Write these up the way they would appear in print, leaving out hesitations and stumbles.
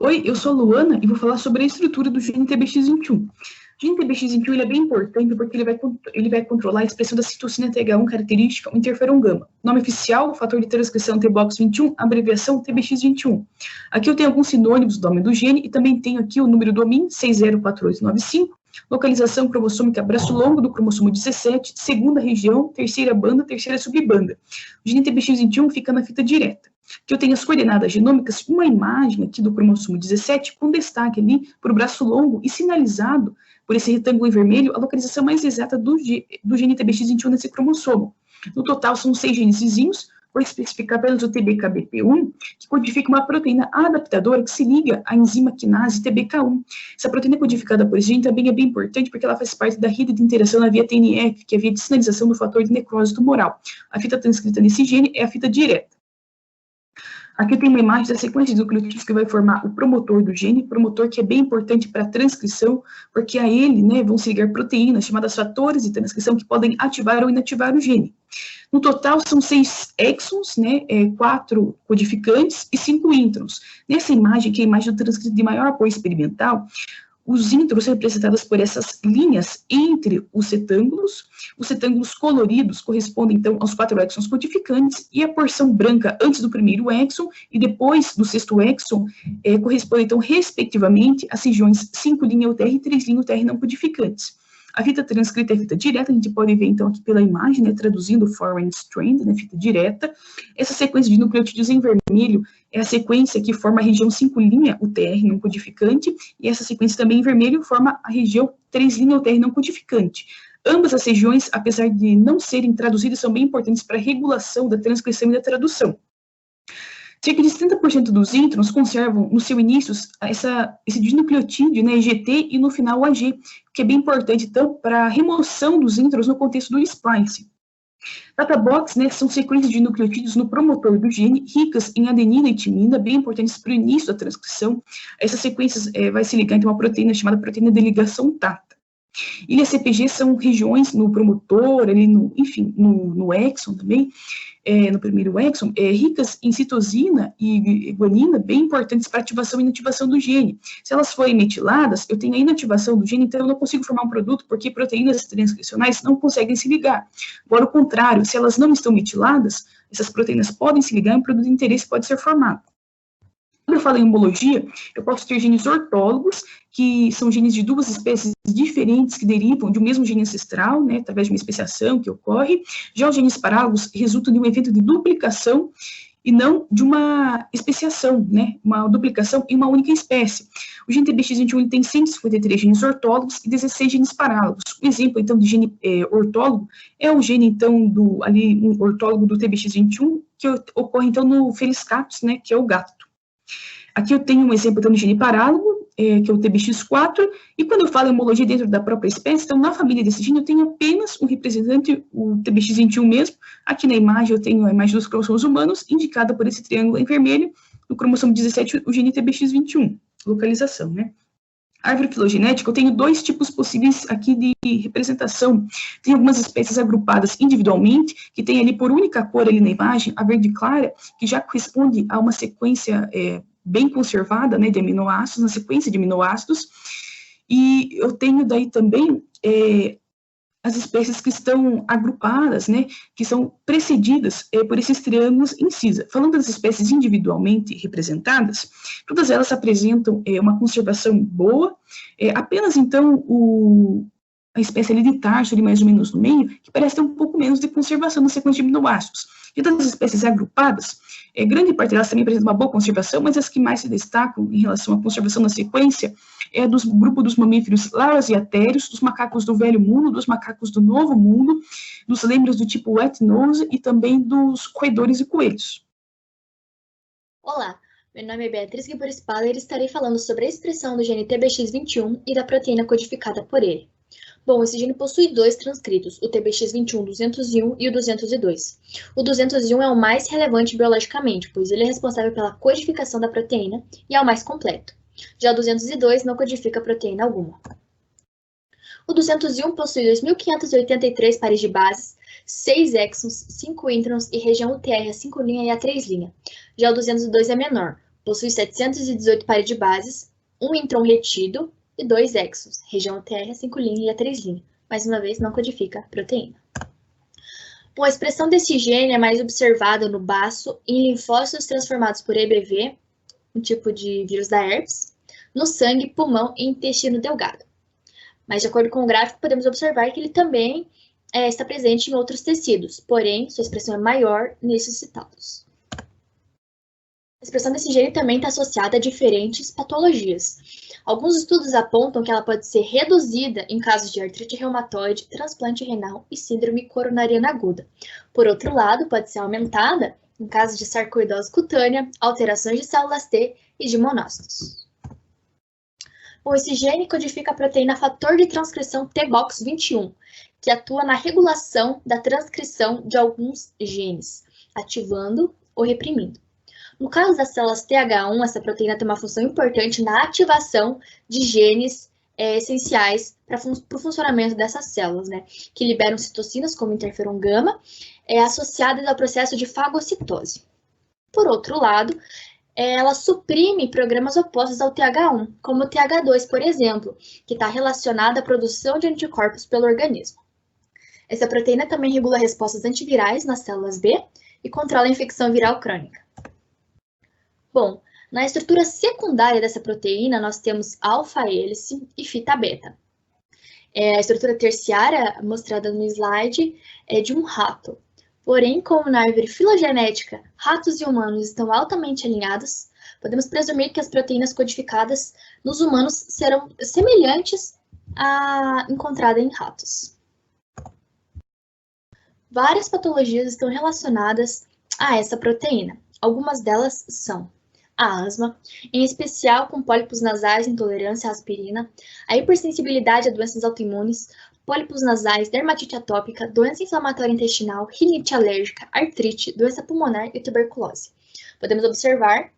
Oi, eu sou a Luana e vou falar sobre a estrutura do gene TBX21. O gene TBX21 ele é bem importante porque ele vai controlar a expressão da citocina TH1 característica, o interferon gama. Nome oficial, fator de transcrição TBOX21, abreviação TBX21. Aqui eu tenho alguns sinônimos do nome do gene e também tenho aqui o número do DOMIN 604895, localização cromossômica braço longo do cromossomo 17, segunda região, terceira banda, terceira subbanda. O gene TBX21 fica na fita direta. Que eu tenho as coordenadas genômicas, uma imagem aqui do cromossomo 17, com destaque ali para o braço longo e sinalizado por esse retângulo em vermelho a localização mais exata do gene TBX21 nesse cromossomo. No total, são 6 genes vizinhos, vou especificar apenas o TBKBP1, que codifica uma proteína adaptadora que se liga à enzima quinase TBK1. Essa proteína codificada por esse gene também é bem importante porque ela faz parte da rede de interação na via TNF, que é a via de sinalização do fator de necrose tumoral. A fita transcrita nesse gene é a fita direta. Aqui tem uma imagem da sequência de nucleotídeos que vai formar o promotor do gene, promotor que é bem importante para a transcrição, porque a ele, vão se ligar proteínas chamadas fatores de transcrição que podem ativar ou inativar o gene. No total, são 6 exons, 4 codificantes e 5 introns. Nessa imagem, que é a imagem do transcrito de maior apoio experimental, os introns são representados por essas linhas entre os setângulos coloridos correspondem, então, aos 4 exons codificantes, e a porção branca antes do primeiro exon e depois do sexto exon corresponde, então, respectivamente, às regiões 5' UTR e 3' UTR não codificantes. A fita transcrita é a fita direta, a gente pode ver, então, aqui pela imagem, traduzindo foreign strand, fita direta. Essa sequência de nucleotídeos em vermelho é a sequência que forma a região 5' UTR não codificante, e essa sequência também em vermelho forma a região 3' UTR não codificante. Ambas as regiões, apesar de não serem traduzidas, são bem importantes para a regulação da transcrição e da tradução. Cerca de 70% dos introns conservam no seu início esse dinucleotídeo, EGT, e no final o AG, que é bem importante, então, para a remoção dos introns no contexto do splicing. Databox, são sequências de nucleotídeos no promotor do gene, ricas em adenina e timina, bem importantes para o início da transcrição. Essas sequências vai se ligar então, a uma proteína chamada proteína de ligação TATA. Ilhas CPG são regiões no promotor, ali no exon também, no primeiro exon, ricas em citosina e guanina, bem importantes para ativação e inativação do gene. Se elas forem metiladas, eu tenho a inativação do gene, então eu não consigo formar um produto, porque proteínas transcricionais não conseguem se ligar. Agora, o contrário, se elas não estão metiladas, essas proteínas podem se ligar e um produto de interesse pode ser formado. Quando eu falo em homologia, eu posso ter genes ortólogos, que são genes de duas espécies diferentes que derivam de um mesmo gene ancestral, através de uma especiação que ocorre. Já os genes parálogos resultam de um evento de duplicação e não de uma especiação, uma duplicação em uma única espécie. O gene TBX21 tem 153 genes ortólogos e 16 genes parálogos. Um exemplo, então, de gene ortólogo é o gene, então, um ortólogo do TBX21, que ocorre, então, no Feliscatus, que é o gato. Aqui eu tenho um exemplo do gene parálogo, que é o TBX4, e quando eu falo em homologia dentro da própria espécie, então na família desse gene eu tenho apenas um representante, o TBX21 mesmo. Aqui na imagem eu tenho a imagem dos cromossomos humanos, indicada por esse triângulo em vermelho, no cromossomo 17, o gene TBX21, localização, Árvore filogenética, eu tenho 2 tipos possíveis aqui de representação. Tem algumas espécies agrupadas individualmente, que tem ali por única cor ali na imagem, a verde clara, que já corresponde a uma sequência bem conservada, de aminoácidos, na sequência de aminoácidos, e eu tenho daí também as espécies que estão agrupadas, que são precedidas por esses triângulos em cisa. Falando das espécies individualmente representadas, todas elas apresentam uma conservação boa, apenas então a espécie ali de tarso, ali mais ou menos no meio, que parece ter um pouco menos de conservação na sequência de aminoácidos. E das espécies agrupadas, grande parte delas também apresenta uma boa conservação, mas as que mais se destacam em relação à conservação na sequência é do grupo dos mamíferos lauras e atérios, dos macacos do Velho Mundo, dos macacos do Novo Mundo, dos lêmures do tipo wet nose e também dos roedores e coelhos. Olá, meu nome é Beatriz Guibor Spaller e estarei falando sobre a expressão do gene TBX21 e da proteína codificada por ele. Bom, esse gene possui 2 transcritos, o TBX21 201 e o 202. O 201 é o mais relevante biologicamente, pois ele é responsável pela codificação da proteína e é o mais completo. Já o 202 não codifica proteína alguma. O 201 possui 2.583 pares de bases, 6 exons, 5 introns e região UTR a 5' e a 3'. Já o 202 é menor, Possui 718 pares de bases, um intron retido e 2 exons, região TR a 5' e a 3'. Mais uma vez, não codifica proteína. Bom, a expressão desse gene é mais observada no baço, em linfócitos transformados por EBV, um tipo de vírus da herpes, no sangue, pulmão e intestino delgado. Mas, de acordo com o gráfico, podemos observar que ele também está presente em outros tecidos, porém, sua expressão é maior nesses citados. A expressão desse gene também está associada a diferentes patologias. Alguns estudos apontam que ela pode ser reduzida em casos de artrite reumatoide, transplante renal e síndrome coronariana aguda. Por outro lado, pode ser aumentada em casos de sarcoidose cutânea, alterações de células T e de monócitos. Bom, esse gene codifica a proteína fator de transcrição TBOX21, que atua na regulação da transcrição de alguns genes, ativando ou reprimindo. No caso das células TH1, essa proteína tem uma função importante na ativação de genes essenciais para o funcionamento dessas células, né, que liberam citocinas como interferon gama, associadas ao processo de fagocitose. Por outro lado, ela suprime programas opostos ao TH1, como o TH2, por exemplo, que está relacionado à produção de anticorpos pelo organismo. Essa proteína também regula respostas antivirais nas células B e controla a infecção viral crônica. Bom, na estrutura secundária dessa proteína, nós temos alfa-hélice e fita-beta. A estrutura terciária mostrada no slide é de um rato. Porém, como na árvore filogenética, ratos e humanos estão altamente alinhados, podemos presumir que as proteínas codificadas nos humanos serão semelhantes à encontrada em ratos. Várias patologias estão relacionadas a essa proteína. Algumas delas são a asma, em especial com pólipos nasais, intolerância à aspirina, a hipersensibilidade a doenças autoimunes, pólipos nasais, dermatite atópica, doença inflamatória intestinal, rinite alérgica, artrite, doença pulmonar e tuberculose. Podemos observar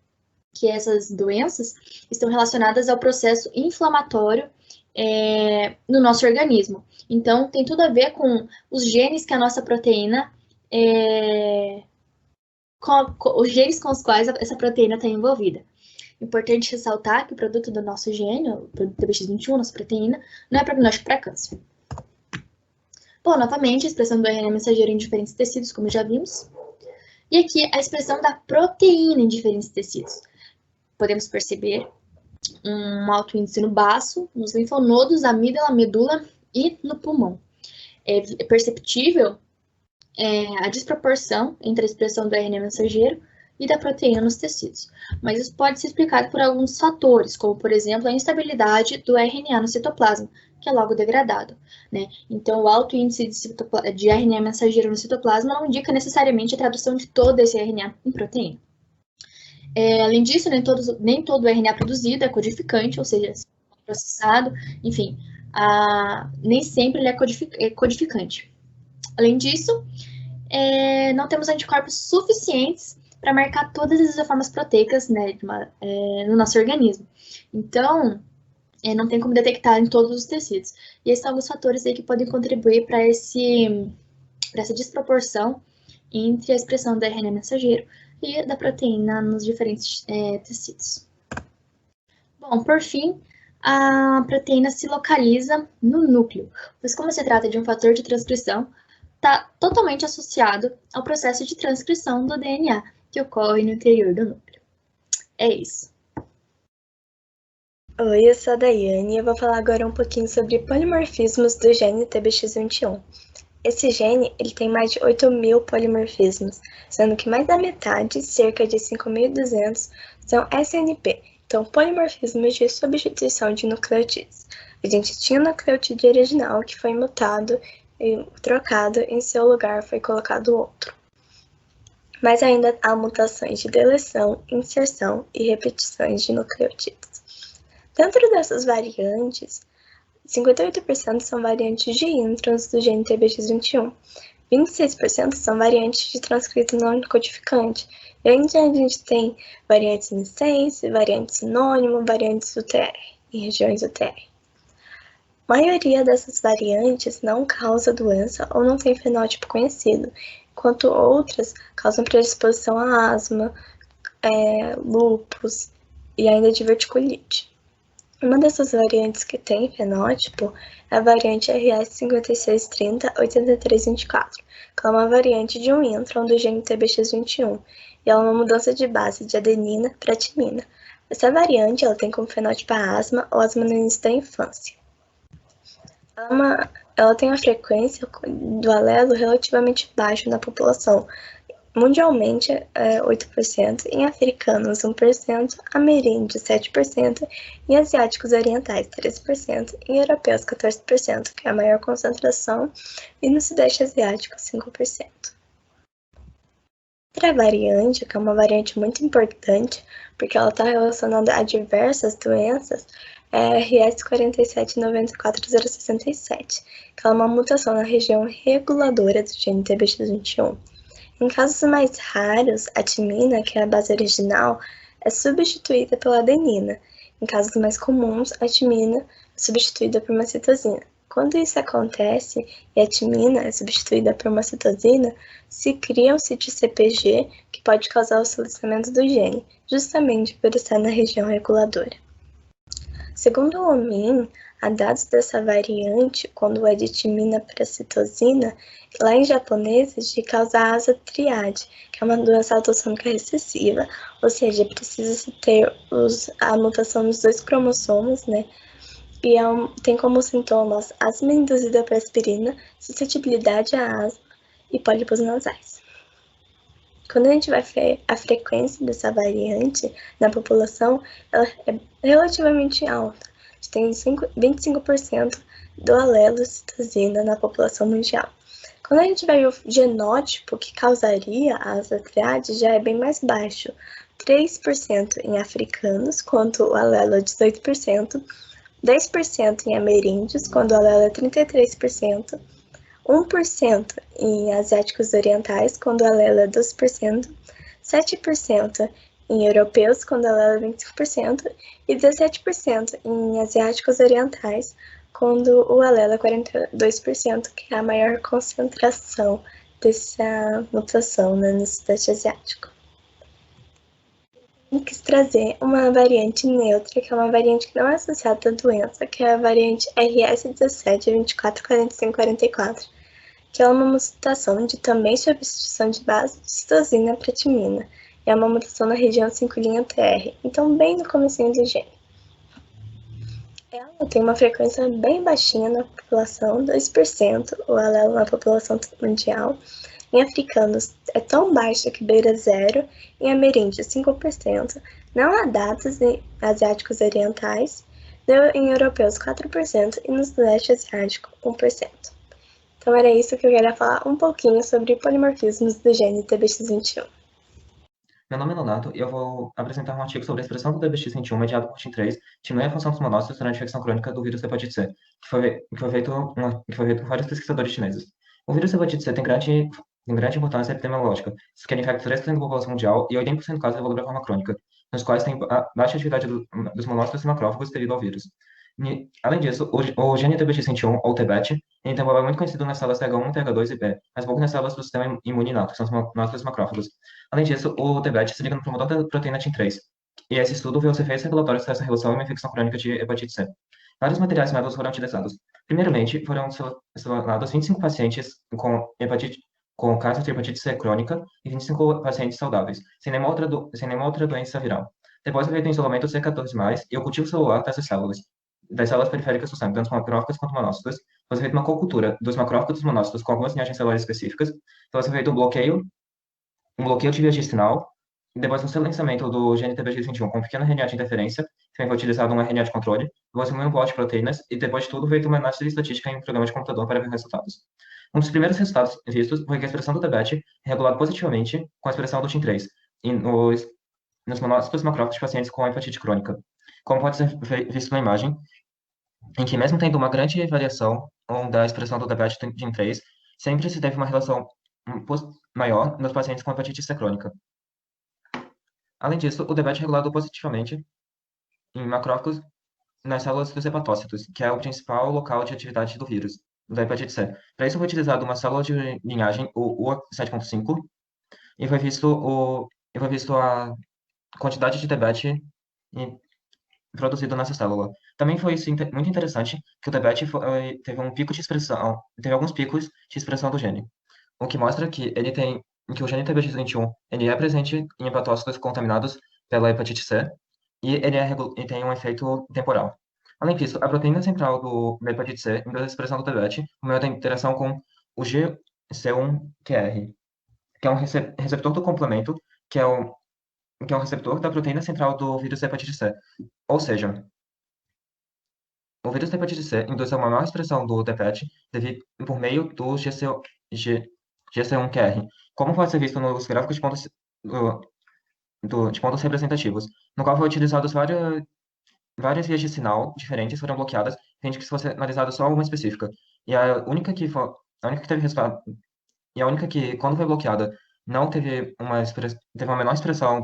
que essas doenças estão relacionadas ao processo inflamatório no nosso organismo. Então, tem tudo a ver com os genes que a nossa proteína os genes com os quais essa proteína está envolvida. Importante ressaltar que o produto do nosso gene, o produto TBX21, nossa proteína, não é prognóstico para câncer. Bom, novamente, a expressão do RNA mensageiro em diferentes tecidos, como já vimos. E aqui a expressão da proteína em diferentes tecidos. Podemos perceber um alto índice no baço, nos linfonodos, amígdala, medula e no pulmão. É perceptível a desproporção entre a expressão do RNA mensageiro e da proteína nos tecidos. Mas isso pode ser explicado por alguns fatores, como, por exemplo, a instabilidade do RNA no citoplasma, que é logo degradado, né? Então, o alto índice de RNA mensageiro no citoplasma não indica necessariamente a tradução de todo esse RNA em proteína. Além disso, nem todo o RNA produzido é codificante, ou seja, processado, enfim, nem sempre ele é codificante. Além disso, não temos anticorpos suficientes para marcar todas as isoformas proteicas, né, no nosso organismo. Então, não tem como detectar em todos os tecidos. E esses são alguns fatores aí que podem contribuir para essa desproporção entre a expressão do RNA mensageiro e da proteína nos diferentes tecidos. Bom, por fim, a proteína se localiza no núcleo, pois como se trata de um fator de transcrição, está totalmente associado ao processo de transcrição do DNA que ocorre no interior do núcleo. É isso. Oi, eu sou a Daiane e eu vou falar agora um pouquinho sobre polimorfismos do gene TBX21. Esse gene ele tem mais de 8.000 polimorfismos, sendo que mais da metade, cerca de 5.200, são SNP, então polimorfismos de substituição de nucleotídeos. A gente tinha o nucleotídeo original que foi mutado e trocado, em seu lugar foi colocado outro. Mas ainda há mutações de deleção, inserção e repetições de nucleotídeos. Dentro dessas variantes, 58% são variantes de introns do gene TBX21, 26% são variantes de transcrito não codificante, e ainda a gente tem variantes missense, variantes sinônimo, variantes UTR, em regiões UTR. A maioria dessas variantes não causa doença ou não tem fenótipo conhecido, enquanto outras causam predisposição a asma, lúpus e ainda diverticulite. Uma dessas variantes que tem fenótipo é a variante RS5630-8324, que é uma variante de um intron do gene TBX21, e ela é uma mudança de base de adenina para timina. Essa variante ela tem como fenótipo a asma ou asma no início da infância. Ela tem uma frequência do alelo relativamente baixa na população. Mundialmente, 8%, em africanos, 1%, ameríndios, 7%, em asiáticos orientais, 13%, em europeus, 14%, que é a maior concentração, e no sudeste asiático, 5%. Outra variante, que é uma variante muito importante, porque ela está relacionada a diversas doenças, é a RS4794067, que é uma mutação na região reguladora do gene TBX21. Em casos mais raros, a timina, que é a base original, é substituída pela adenina. Em casos mais comuns, a timina é substituída por uma citosina. Quando isso acontece e a timina é substituída por uma citosina, se cria um sítio CPG que pode causar o silenciamento do gene, justamente por estar na região reguladora. Segundo o Omin, há dados dessa variante, quando é de timina para citosina, lá em japoneses, de causar asa triade, que é uma doença autossômica recessiva, ou seja, precisa-se ter a mutação nos 2 cromossomos, né? E tem como sintomas asma induzida por aspirina, suscetibilidade à asma e pólipos nasais. Quando a gente vai ver a frequência dessa variante na população, ela é relativamente alta. A gente tem 25% do alelo citosina na população mundial. Quando a gente vai ver o genótipo que causaria a asa triade, já é bem mais baixo. 3% em africanos, quanto o alelo é 18%, 10% em ameríndios, quando o alelo é 33%, 1% em asiáticos orientais, quando o alelo é 12%, 7% em europeus, quando o alelo é 25%, e 17% em asiáticos orientais, quando o alelo é 42%, que é a maior concentração dessa mutação, né, no sudeste asiático. Eu quis trazer uma variante neutra, que é uma variante que não é associada à doença, que é a variante RS17244544, que é uma mutação de também substituição de base de citosina para timina. É uma mutação na região 5' TR, então bem no comecinho do gene. Ela tem uma frequência bem baixinha na população, 2%, o alelo na população mundial. Em africanos é tão baixa que beira zero, em ameríndios 5%, não há dados em asiáticos orientais, em europeus 4% e no sudeste asiático 1%. Então era isso que eu queria falar um pouquinho sobre polimorfismos do gene TBX21. Meu nome é Leonardo e eu vou apresentar um artigo sobre a expressão do TBX21 mediado por TIM3, diminui a função dos monócitos durante a infecção crônica do vírus hepatite C, que foi feito por vários pesquisadores chineses. O vírus hepatite C tem grande importância epidemiológica, que ele infecta 3% da população mundial e 80% dos casos evoluem de forma crônica, nos quais tem baixa atividade dos monócitos e macrófagos devido ao vírus. Além disso, o gene TBX21, ou TBET, ele também é muito conhecido nas células TH1, TH2 e B, mas pouco nas células do sistema imune inato, que são os monócitos macrófagos. Além disso, o TBET se liga no promotor da proteína TIM3, e esse estudo vê os efeitos regulatórios dessa relação em uma infecção crônica de hepatite C. Vários materiais e métodos foram utilizados. Primeiramente, foram selecionados 25 pacientes com casos de hepatite C crônica e 25 pacientes saudáveis, sem nenhuma outra doença viral. Depois foi feito um isolamento de C14+, e o cultivo celular dessas células, das células periféricas do sangue, tanto macrófagos quanto monócitos. Foi feita uma cocultura dos macrófagos e dos monócitos com algumas linhagens celulares específicas. Então, foi feito um bloqueio de via gestinal. Depois, no silenciamento do gene TBX21 com pequena RNA de interferência, também foi utilizado uma RNA de controle. Depois, um plot de proteínas. E depois de tudo, feito uma análise estatística em um programa de computador para ver resultados. Um dos primeiros resultados vistos foi que a expressão do TBET é regulada positivamente com a expressão do TIM3 nos monócitos macrófagos de pacientes com hepatite crônica. Como pode ser visto na imagem, em que mesmo tendo uma grande variação da expressão do TBET TIM3, sempre se teve uma relação maior nos pacientes com hepatite C crônica. Além disso, o TBET é regulado positivamente em macrófagos nas células dos hepatócitos, que é o principal local de atividade do vírus, da hepatite C. Para isso foi utilizado uma célula de linhagem, o UA7.5, e foi visto quantidade de TBET produzido nessa célula. Também foi muito interessante que o TBET teve um pico de expressão, teve alguns picos de expressão do gene, o que mostra que que o gene TBX21 ele é presente em hepatócitos contaminados pela hepatite C e e tem um efeito temporal. Além disso, a proteína central da hepatite C induz a expressão do TBET por meio da interação com o GC1QR, que é um receptor do complemento, que é que é um receptor da proteína central do vírus da hepatite C. Ou seja, o vírus da hepatite C induz uma maior expressão do TPET por meio do GC1QR, como pode ser visto nos gráficos de pontos representativos, no qual foi utilizados várias vias de sinal diferentes foram bloqueadas, sendo que se fosse analisada só uma específica. E a única que teve resultado, e a única que, quando foi bloqueada, não teve teve uma menor expressão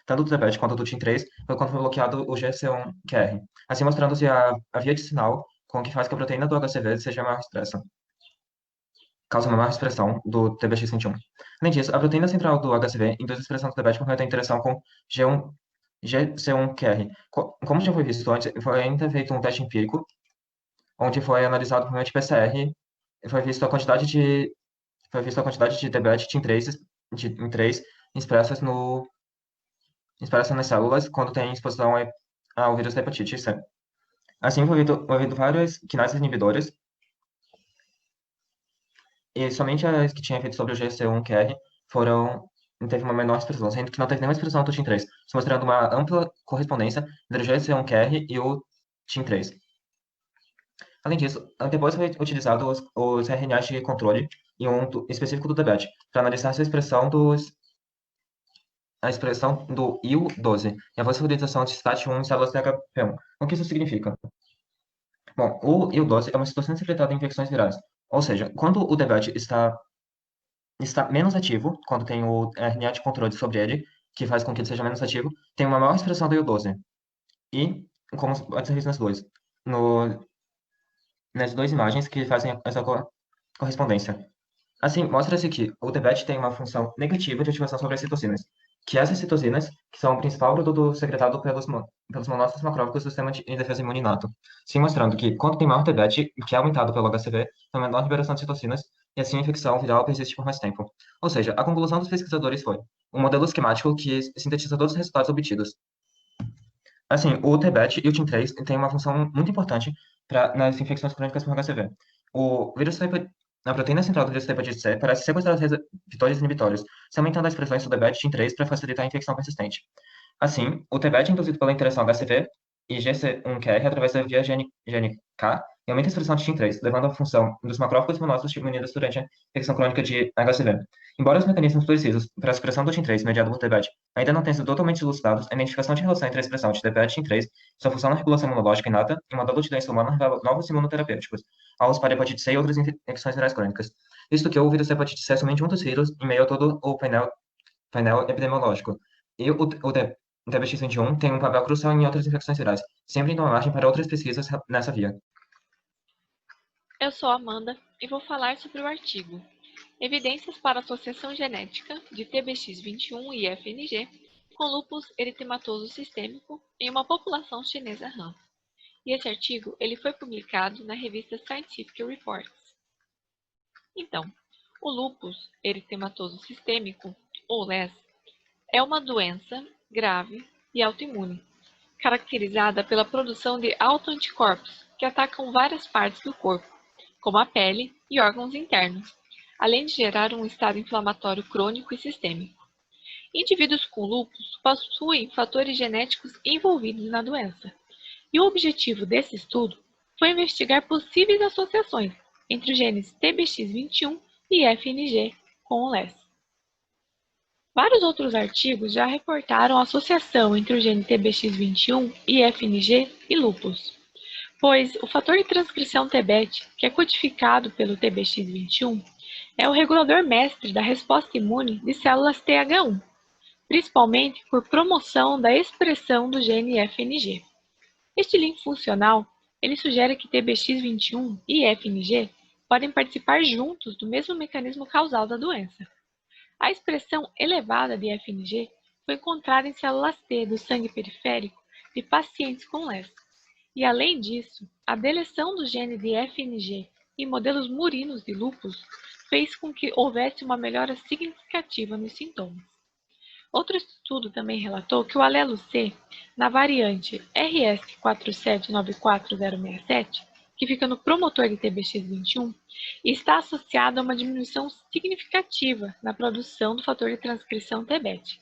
tanto do TPET quanto do TIM3, foi quando foi bloqueado o GC1QR, assim mostrando-se a via de sinal com que faz que a proteína do HCV seja maior expressa, causa uma maior expressão do TBX21. Além disso, a proteína central do HCV induz a expressão do TBET por meio da interação com GC1QR. Como já foi visto antes, foi ainda feito um teste empírico, onde foi analisado por meio de PCR, e foi visto a quantidade de TBET em 3 expressas nas células quando tem exposição ao vírus da hepatite C. Assim, foi havido várias quinases inibidores, e somente as que tinham efeito sobre o GC1QR teve uma menor expressão, sendo que não teve nenhuma expressão do TIM3, se mostrando uma ampla correspondência entre o GC1QR e o TIM3. Além disso, depois foi utilizado os RNAs de controle e um específico do TBET, para analisar a expressão do IL-12 e a vascularização de STAT1 em células THP1. O que isso significa? Bom, o IL-12 é uma citocina secretada em infecções virais. Ou seja, quando o TBET está menos ativo, quando tem o RNA de controle sobre ele, que faz com que ele seja menos ativo, tem uma maior expressão do IL-12. E, como pode ser visto nas duas imagens que fazem essa correspondência. Assim, mostra-se que o TBET tem uma função negativa de ativação sobre as citocinas, que essas citocinas que são o principal produto secretado pelos monócitos macrófagos do sistema de defesa imune inato, se mostrando que quando tem maior TBET, que é aumentado pelo HCV, tem menor liberação de citocinas, e assim a infecção viral persiste por mais tempo. Ou seja, a conclusão dos pesquisadores foi um modelo esquemático que sintetiza todos os resultados obtidos. Assim, o TBET e o TIM3 têm uma função muito importante nas infecções crônicas por HCV. O vírus na proteína central do vírus da hepatite C parece sequestrar os receptores inibitórios, se aumentando a expressão do TBET e TIM3 para facilitar a infecção persistente. Assim, o TBET é induzido pela interação HCV e GC1QR através da via GNK e aumenta a expressão de TIM3, levando à função dos macrófagos monócitos unidos durante a infecção crônica de HCV. Embora os mecanismos precisos para a expressão do TIM3 mediado por TBET ainda não tenham sido totalmente elucidados, a identificação de relação entre a expressão de TBET e TIM3, sua função na regulação imunológica inata e modelo de doença humana revela novos imunoterapêuticos, alvos para hepatite C e outras infecções virais crônicas. Visto que o vírus da hepatite C é somente um dos vírus em meio a todo o painel epidemiológico. E o TBX21 tem um papel crucial em outras infecções virais, sempre indo à margem para outras pesquisas nessa via. Eu sou Amanda e vou falar sobre o artigo Evidências para associação genética de TBX21 e FNG com lúpus eritematoso sistêmico em uma população chinesa RAM. E esse artigo ele foi publicado na revista Scientific Reports. Então, o lúpus eritematoso sistêmico, ou LES, é uma doença grave e autoimune, caracterizada pela produção de autoanticorpos que atacam várias partes do corpo, como a pele e órgãos internos, além de gerar um estado inflamatório crônico e sistêmico. Indivíduos com lúpus possuem fatores genéticos envolvidos na doença, e o objetivo desse estudo foi investigar possíveis associações entre os genes TBX21 e FNG com o LES. Vários outros artigos já reportaram a associação entre o gene TBX21 e FNG e lúpus, pois o fator de transcrição TBET, que é codificado pelo TBX21, é o regulador mestre da resposta imune de células TH1, principalmente por promoção da expressão do gene FNG. Este link funcional ele sugere que TBX21 e FNG podem participar juntos do mesmo mecanismo causal da doença. A expressão elevada de FNG foi encontrada em células T do sangue periférico de pacientes com LES. E, além disso, a deleção do gene de FNG em modelos murinos de lúpus fez com que houvesse uma melhora significativa nos sintomas. Outro estudo também relatou que o alelo C, na variante RS4794067, que fica no promotor de TBX21, está associado a uma diminuição significativa na produção do fator de transcrição TBET,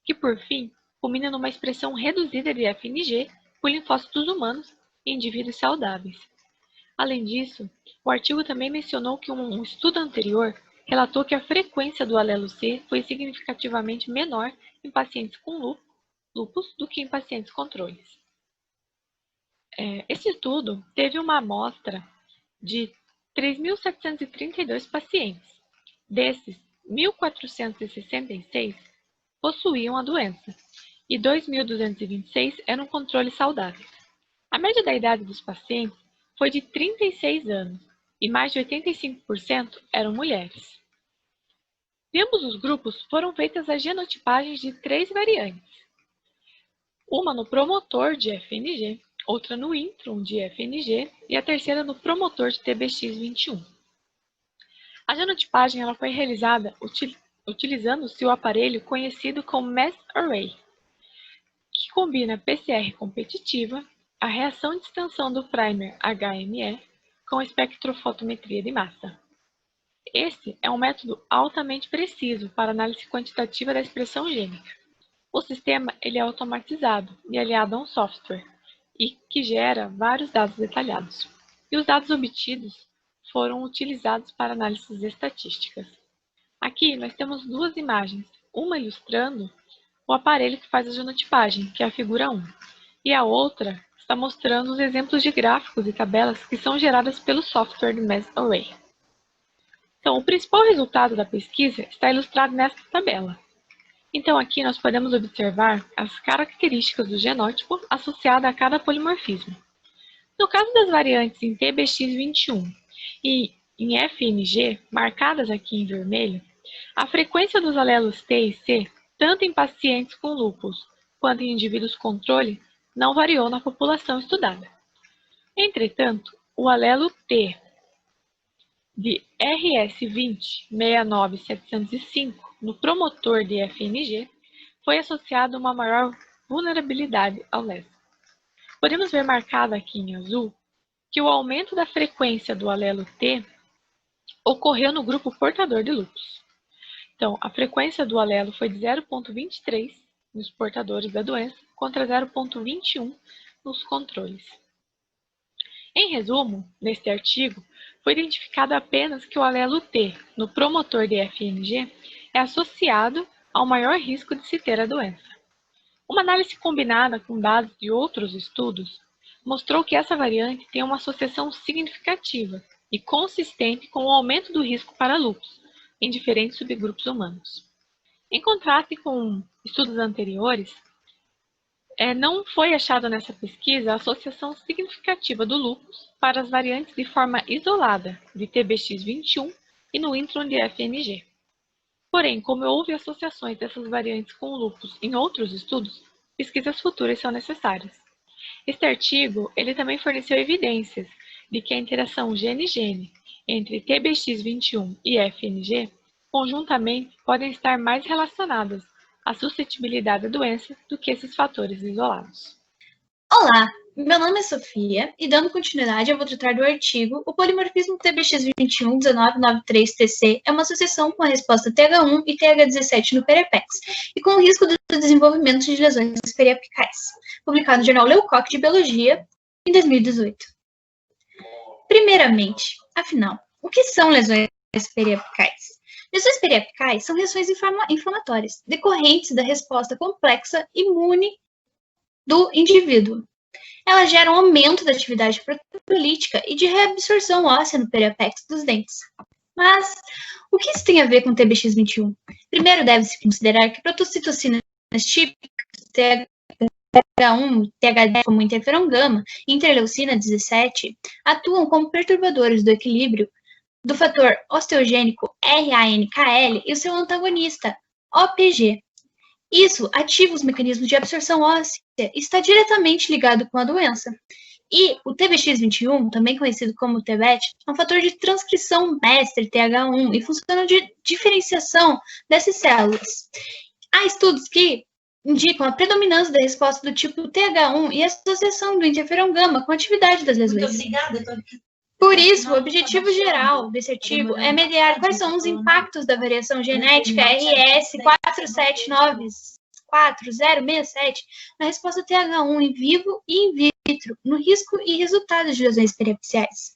que, por fim, culmina numa expressão reduzida de FNG por linfócitos humanos em indivíduos saudáveis. Além disso, o artigo também mencionou que um estudo anterior relatou que a frequência do alelo C foi significativamente menor em pacientes com lúpus do que em pacientes controles. Esse estudo teve uma amostra de 3.732 pacientes. Desses, 1.466 possuíam a doença e 2.226 eram controles saudáveis. A média da idade dos pacientes foi de 36 anos e mais de 85% eram mulheres. Em ambos os grupos foram feitas as genotipagens de 3 variantes, uma no promotor de FNG, outra no intron de FNG e a terceira no promotor de TBX21. A genotipagem ela foi realizada utilizando-se o aparelho conhecido como Mass Array, que combina PCR competitiva, a reação de extensão do primer HME com espectrofotometria de massa. Esse é um método altamente preciso para análise quantitativa da expressão gênica. O sistema ele é automatizado e aliado a um software, e que gera vários dados detalhados. E os dados obtidos foram utilizados para análises estatísticas. Aqui nós temos duas imagens, uma ilustrando o aparelho que faz a genotipagem, que é a figura 1, e a outra está mostrando os exemplos de gráficos e tabelas que são geradas pelo software do Mass Array. Então, o principal resultado da pesquisa está ilustrado nesta tabela. Então, aqui nós podemos observar as características do genótipo associado a cada polimorfismo. No caso das variantes em TBX21 e em FNG, marcadas aqui em vermelho, a frequência dos alelos T e C, tanto em pacientes com lúpus quanto em indivíduos controle, não variou na população estudada. Entretanto, o alelo T de RS20-69705 no promotor de FNG foi associado a uma maior vulnerabilidade ao LES. Podemos ver marcado aqui em azul que o aumento da frequência do alelo T ocorreu no grupo portador de lúpus. Então, a frequência do alelo foi de 0,23 nos portadores da doença contra 0,21 nos controles. Em resumo, neste artigo, foi identificado apenas que o alelo T no promotor de FNG é associado ao maior risco de se ter a doença. Uma análise combinada com dados de outros estudos mostrou que essa variante tem uma associação significativa e consistente com o aumento do risco para lúpus em diferentes subgrupos humanos. Em contraste com estudos anteriores, não foi achado nessa pesquisa a associação significativa do lúpus para as variantes de forma isolada de TBX21 e no intron de FNG. Porém, como houve associações dessas variantes com o lúpus em outros estudos, pesquisas futuras são necessárias. Este artigo ele também forneceu evidências de que a interação gene-gene entre TBX21 e FNG conjuntamente podem estar mais relacionadas à suscetibilidade à doença do que esses fatores isolados. Olá, meu nome é Sofia e, dando continuidade, eu vou tratar do artigo O polimorfismo TBX21-1993-TC é uma associação com a resposta TH1 e TH17 no periapex e com o risco do desenvolvimento de lesões periapicais, publicado no jornal Leucoc de Biologia em 2018. Primeiramente, afinal, o que são lesões periapicais? Lesões periapicais são reações inflamatórias decorrentes da resposta complexa imune do indivíduo. Elas geram aumento da atividade proteolítica e de reabsorção óssea no periapex dos dentes. Mas o que isso tem a ver com TBX21? Primeiro deve-se considerar que protocitocinas típicas, TH1, TH10 como interferon gama e interleucina 17, atuam como perturbadores do equilíbrio do fator osteogênico RANKL e o seu antagonista, OPG. Isso ativa os mecanismos de absorção óssea e está diretamente ligado com a doença. E o TBX21, também conhecido como TBET, é um fator de transcrição mestre TH1 e funciona de diferenciação dessas células. Há estudos que indicam a predominância da resposta do tipo TH1 e a associação do interferon gama com a atividade das lesões. Muito obrigada, Por isso, o objetivo geral desse artigo é mediar quais são os impactos da variação genética RS4794067 na resposta TH1 em vivo e em vitro, no risco e resultados de lesões periapiciais.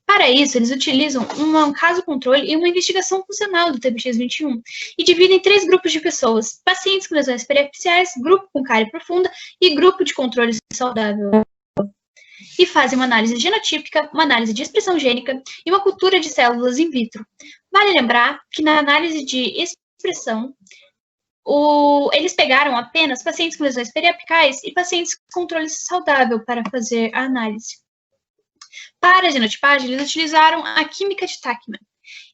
Para isso, eles utilizam um caso-controle e uma investigação funcional do TBX21 e dividem em 3 grupos de pessoas: pacientes com lesões periapiciais, grupo com cárie profunda e grupo de controle saudável. E fazem uma análise genotípica, uma análise de expressão gênica e uma cultura de células in vitro. Vale lembrar que na análise de expressão, eles pegaram apenas pacientes com lesões periapicais e pacientes com controle saudável para fazer a análise. Para a genotipagem, eles utilizaram a química de Tachman.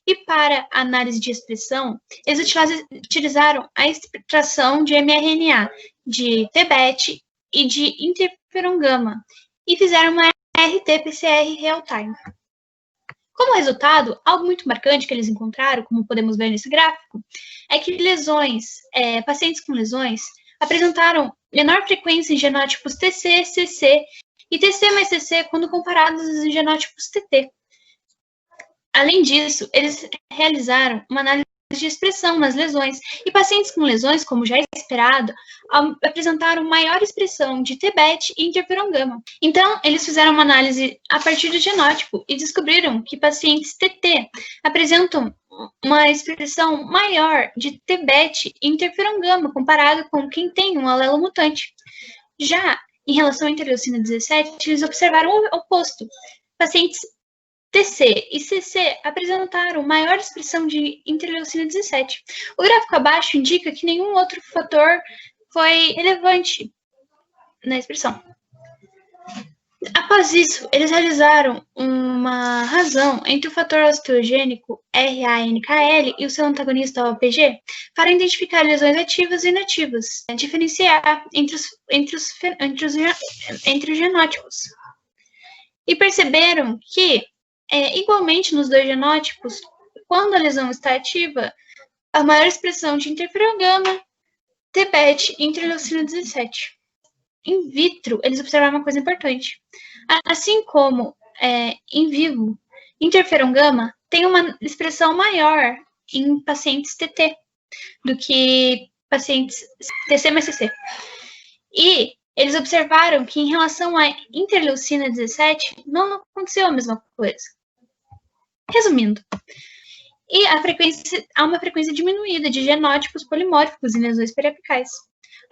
E para a análise de expressão, eles utilizaram a extração de mRNA, de TBET e de interferon gama, e fizeram uma RT-PCR real-time. Como resultado, algo muito marcante que eles encontraram, como podemos ver nesse gráfico, é que pacientes com lesões apresentaram menor frequência em genótipos TC, CC e TC mais CC quando comparados em genótipos TT. Além disso, eles realizaram uma análise de expressão nas lesões, e pacientes com lesões, como já é esperado, apresentaram maior expressão de TBET e interferon gama. Então, eles fizeram uma análise a partir do genótipo e descobriram que pacientes TT apresentam uma expressão maior de TBET e interferon gama comparado com quem tem um alelo mutante. Já em relação à interleucina 17, eles observaram o oposto. Pacientes TC e CC apresentaram maior expressão de interleucina 17. O gráfico abaixo indica que nenhum outro fator foi relevante na expressão. Após isso, eles realizaram uma razão entre o fator osteogênico RANKL e o seu antagonista OPG para identificar lesões ativas e inativas, diferenciar entre os genótipos. E perceberam que igualmente nos 2 genótipos, quando a lesão está ativa, a maior expressão de interferon gama, TBET e interleucina 17. Em vitro, eles observaram uma coisa importante. Assim como em vivo, interferon gama tem uma expressão maior em pacientes TT do que pacientes TC mais CC. E eles observaram que em relação à interleucina 17, não aconteceu a mesma coisa. Resumindo, há uma frequência diminuída de genótipos polimórficos em lesões periapicais.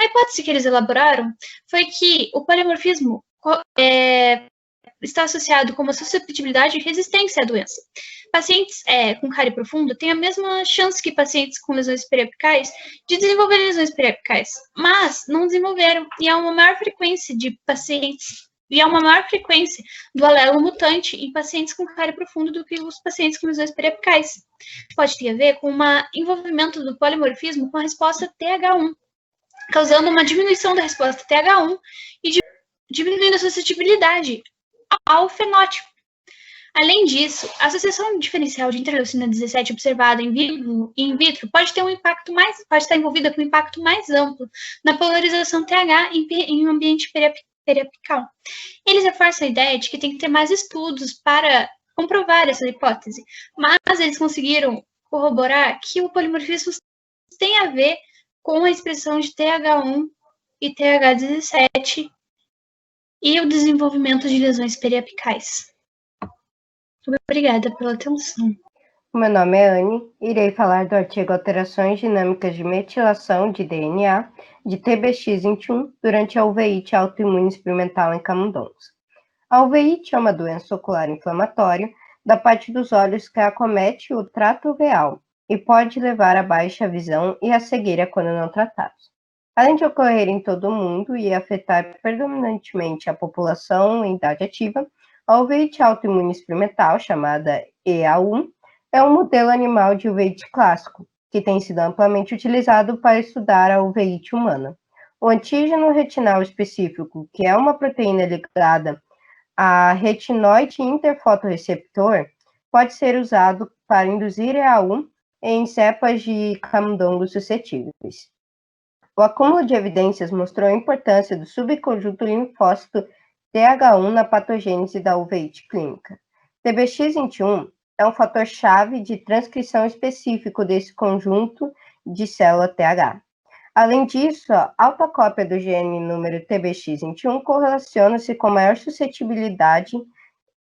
A hipótese que eles elaboraram foi que o polimorfismo está associado com uma susceptibilidade e resistência à doença. Pacientes com cárie profunda têm a mesma chance que pacientes com lesões periapicais de desenvolver lesões periapicais, mas não desenvolveram, e há uma maior frequência de pacientes, e há uma maior frequência do alelo mutante em pacientes com cárie profunda do que os pacientes com lesões periapicais. Pode ter a ver com um envolvimento do polimorfismo com a resposta TH1, causando uma diminuição da resposta TH1 e diminuindo a suscetibilidade ao fenótipo. Além disso, a associação diferencial de interleucina 17 observada em vivo e in vitro pode estar envolvida com um impacto mais amplo na polarização TH em um ambiente periapical. Eles reforçam a ideia de que tem que ter mais estudos para comprovar essa hipótese, mas eles conseguiram corroborar que o polimorfismo tem a ver com a expressão de TH1 e TH17 e o desenvolvimento de lesões periapicais. Obrigada pela atenção. Meu nome é Anne, irei falar do artigo Alterações Dinâmicas de Metilação de DNA de TBX21 durante a uveíte autoimune experimental em camundongos. A uveíte é uma doença ocular inflamatória da parte dos olhos que acomete o trato uveal e pode levar à baixa visão e à cegueira quando não tratados. Além de ocorrer em todo o mundo e afetar predominantemente a população em idade ativa, a uveíte autoimune experimental, chamada EA1, é um modelo animal de uveíte clássico, que tem sido amplamente utilizado para estudar a uveíte humana. O antígeno retinal específico, que é uma proteína ligada a retinoide interfotorreceptor, pode ser usado para induzir EAU em cepas de camundongos suscetíveis. O acúmulo de evidências mostrou a importância do subconjunto linfócito TH1 na patogênese da uveíte clínica. TBX21 é um fator-chave de transcrição específico desse conjunto de célula TH. Além disso, a alta cópia do gene número TBX21 correlaciona-se com maior suscetibilidade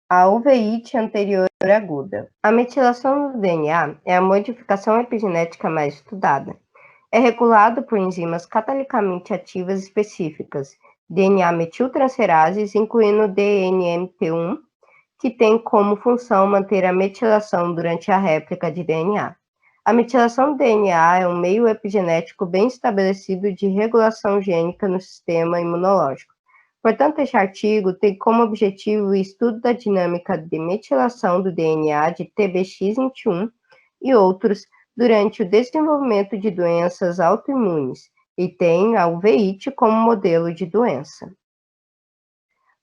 à uveíte anterior aguda. A metilação do DNA é a modificação epigenética mais estudada. É regulado por enzimas catalicamente ativas específicas, DNA metiltransferases, incluindo DNMT1, que tem como função manter a metilação durante a réplica de DNA. A metilação do DNA é um meio epigenético bem estabelecido de regulação gênica no sistema imunológico. Portanto, este artigo tem como objetivo o estudo da dinâmica de metilação do DNA de TBX21 e outros durante o desenvolvimento de doenças autoimunes e tem a uveíte como modelo de doença.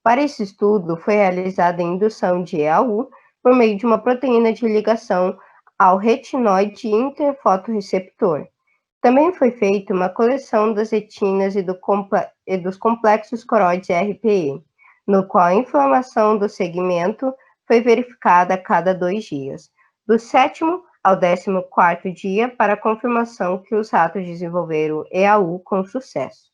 Para esse estudo, foi realizada a indução de EAU por meio de uma proteína de ligação ao retinoide interfotorreceptor. Também foi feita uma coleção das retinas e dos complexos coroides RPE, no qual a inflamação do segmento foi verificada a cada 2 dias, do 7º ao 14º dia, para confirmação que os ratos desenvolveram EAU com sucesso.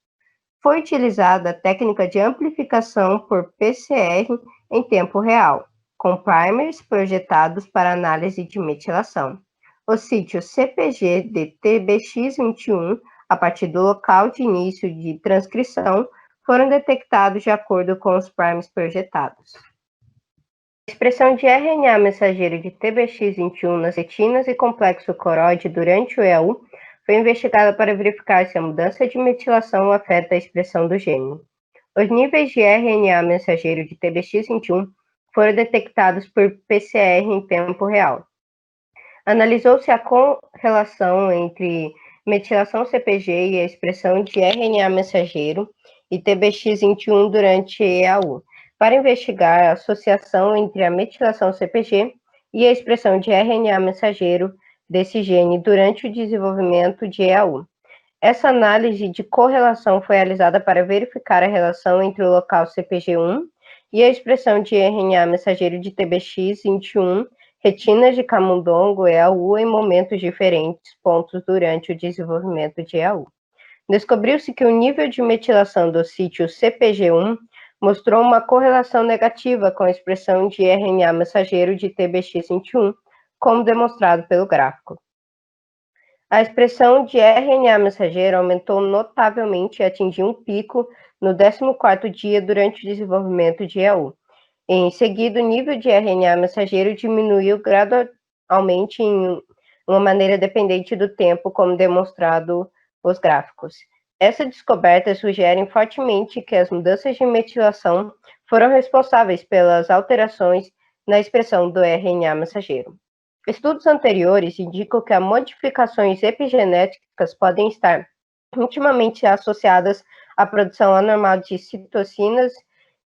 Foi utilizada a técnica de amplificação por PCR em tempo real, com primers projetados para análise de metilação. Os sítios CPG de TBX21, a partir do local de início de transcrição, foram detectados de acordo com os primers projetados. A expressão de RNA mensageiro de TBX21 nas retinas e complexo coroide durante o EAU foi investigada para verificar se a mudança de metilação afeta a expressão do gene. Os níveis de RNA mensageiro de TBX21 foram detectados por PCR em tempo real. Analisou-se a correlação entre metilação CPG e a expressão de RNA mensageiro e TBX21 durante EAU, para investigar a associação entre a metilação CPG e a expressão de RNA mensageiro desse gene durante o desenvolvimento de EAU. Essa análise de correlação foi realizada para verificar a relação entre o local CPG1 e a expressão de RNA mensageiro de TBX21, retinas de camundongo EAU em momentos diferentes, pontos durante o desenvolvimento de EAU. Descobriu-se que o nível de metilação do sítio CPG1 mostrou uma correlação negativa com a expressão de RNA mensageiro de TBX21, como demonstrado pelo gráfico. A expressão de RNA mensageiro aumentou notavelmente e atingiu um pico no 14º dia durante o desenvolvimento de EAU. Em seguida, o nível de RNA mensageiro diminuiu gradualmente em uma maneira dependente do tempo, como demonstrado nos gráficos. Essa descoberta sugere fortemente que as mudanças de metilação foram responsáveis pelas alterações na expressão do RNA mensageiro. Estudos anteriores indicam que as modificações epigenéticas podem estar intimamente associadas à produção anormal de citocinas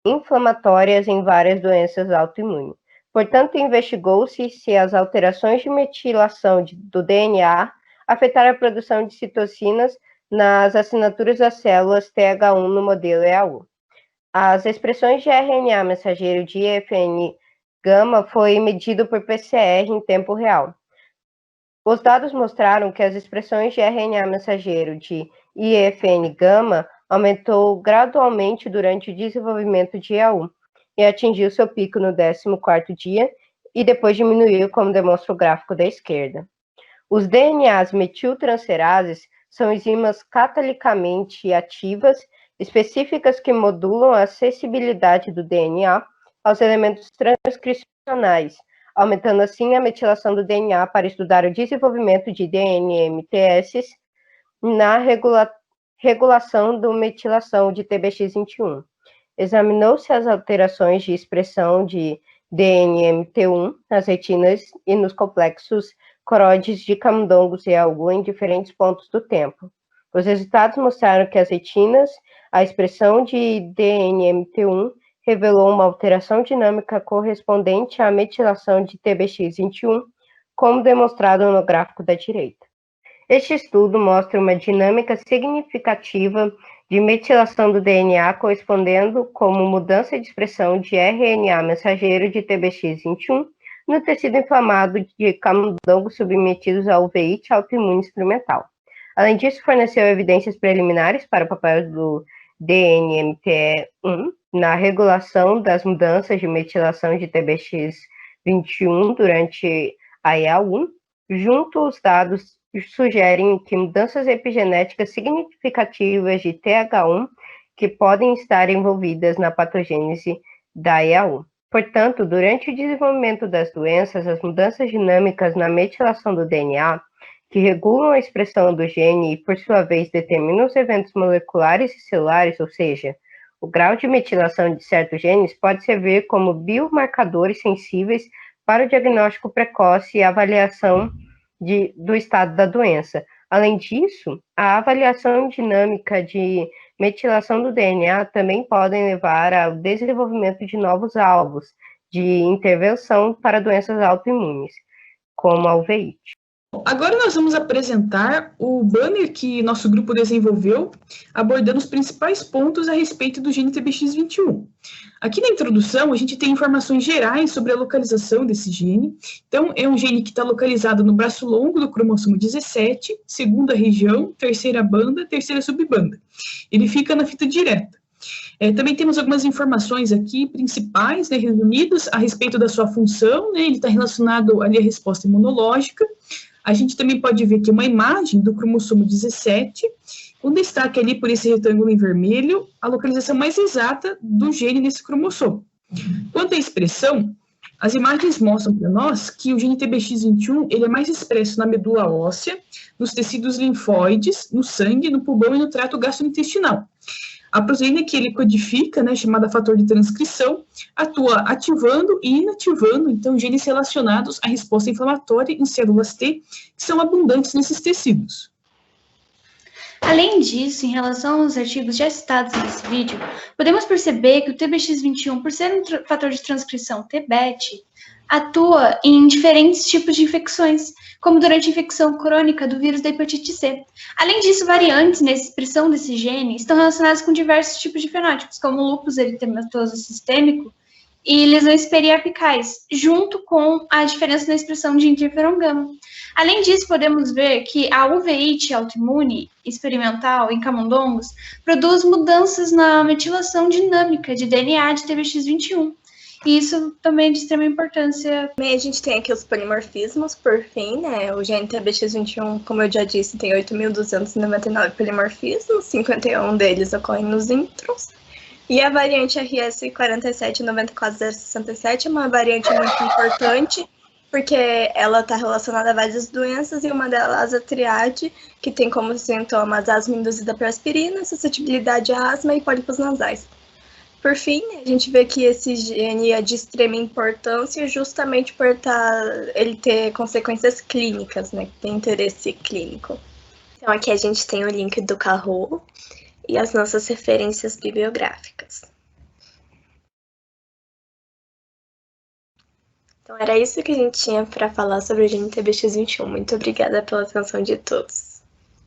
inflamatórias em várias doenças autoimunes. Portanto, investigou-se se as alterações de metilação do DNA afetaram a produção de citocinas nas assinaturas das células TH1 no modelo EAU. As expressões de RNA mensageiro de IFN gama foi medido por PCR em tempo real. Os dados mostraram que as expressões de RNA mensageiro de IFN gama aumentou gradualmente durante o desenvolvimento de EAU e atingiu seu pico no 14º dia e depois diminuiu, como demonstra o gráfico da esquerda. Os DNAs metiltransferases são enzimas catalicamente ativas específicas que modulam a acessibilidade do DNA aos elementos transcricionais, aumentando assim a metilação do DNA para estudar o desenvolvimento de DNMTS na regulação da metilação de TBX21. Examinou-se as alterações de expressão de DNMT1 nas retinas e nos complexos coroides de camundongos e algu em diferentes pontos do tempo. Os resultados mostraram que as retinas, a expressão de DNMT1 revelou uma alteração dinâmica correspondente à metilação de TBX21, como demonstrado no gráfico da direita. Este estudo mostra uma dinâmica significativa de metilação do DNA correspondendo como mudança de expressão de RNA mensageiro de TBX21 no tecido inflamado de camundongos submetidos a uveíte autoimune experimental. Além disso, forneceu evidências preliminares para o papel do DNMT1 na regulação das mudanças de metilação de TBX21 durante a EA1. Junto, os dados sugerem que mudanças epigenéticas significativas de TH1 que podem estar envolvidas na patogênese da EA1. Portanto, durante o desenvolvimento das doenças, as mudanças dinâmicas na metilação do DNA, que regulam a expressão do gene e, por sua vez, determinam os eventos moleculares e celulares, ou seja, o grau de metilação de certos genes, pode servir como biomarcadores sensíveis para o diagnóstico precoce e avaliação do estado da doença. Além disso, a avaliação dinâmica de metilação do DNA também podem levar ao desenvolvimento de novos alvos de intervenção para doenças autoimunes, como a uveíte. Agora nós vamos apresentar o banner que nosso grupo desenvolveu, abordando os principais pontos a respeito do gene TBX21. Aqui na introdução, a gente tem informações gerais sobre a localização desse gene. Então, é um gene que está localizado no braço longo do cromossomo 17, segunda região, terceira banda, terceira subbanda. Ele fica na fita direta. Também temos algumas informações aqui principais, né, resumidas, a respeito da sua função, né, ele está relacionado ali à resposta imunológica. A gente também pode ver aqui uma imagem do cromossomo 17, com destaque ali por esse retângulo em vermelho, a localização mais exata do gene nesse cromossomo. Quanto à expressão, as imagens mostram para nós que o gene TBX21 ele é mais expresso na medula óssea, nos tecidos linfóides, no sangue, no pulmão e no trato gastrointestinal. A proteína que ele codifica, né, chamada fator de transcrição, atua ativando e inativando, então, genes relacionados à resposta inflamatória em células T, que são abundantes nesses tecidos. Além disso, em relação aos artigos já citados nesse vídeo, podemos perceber que o TBX21, por ser um fator de transcrição TBET, atua em diferentes tipos de infecções, como durante a infecção crônica do vírus da hepatite C. Além disso, variantes na expressão desse gene estão relacionadas com diversos tipos de fenótipos, como lúpus eritematoso sistêmico e lesões periapicais, junto com a diferença na expressão de interferon gama. Além disso, podemos ver que a uveíte autoimune experimental em camundongos produz mudanças na metilação dinâmica de DNA de TBX21. E isso também é de extrema importância. Também a gente tem aqui os polimorfismos, por fim, né? O gene TBX21, como eu já disse, tem 8.299 polimorfismos, 51 deles ocorrem nos introns. E a variante RS4794067 é uma variante muito importante, porque ela está relacionada a várias doenças, e uma delas a triade, que tem como sintomas asma induzida por aspirina, suscetibilidade à asma e pólipos nasais. Por fim, a gente vê que esse gene é de extrema importância justamente por ele ter consequências clínicas, né? Tem interesse clínico. Então aqui a gente tem o link do Carro e as nossas referências bibliográficas. Então era isso que a gente tinha para falar sobre o gene TBX21. Muito obrigada pela atenção de todos.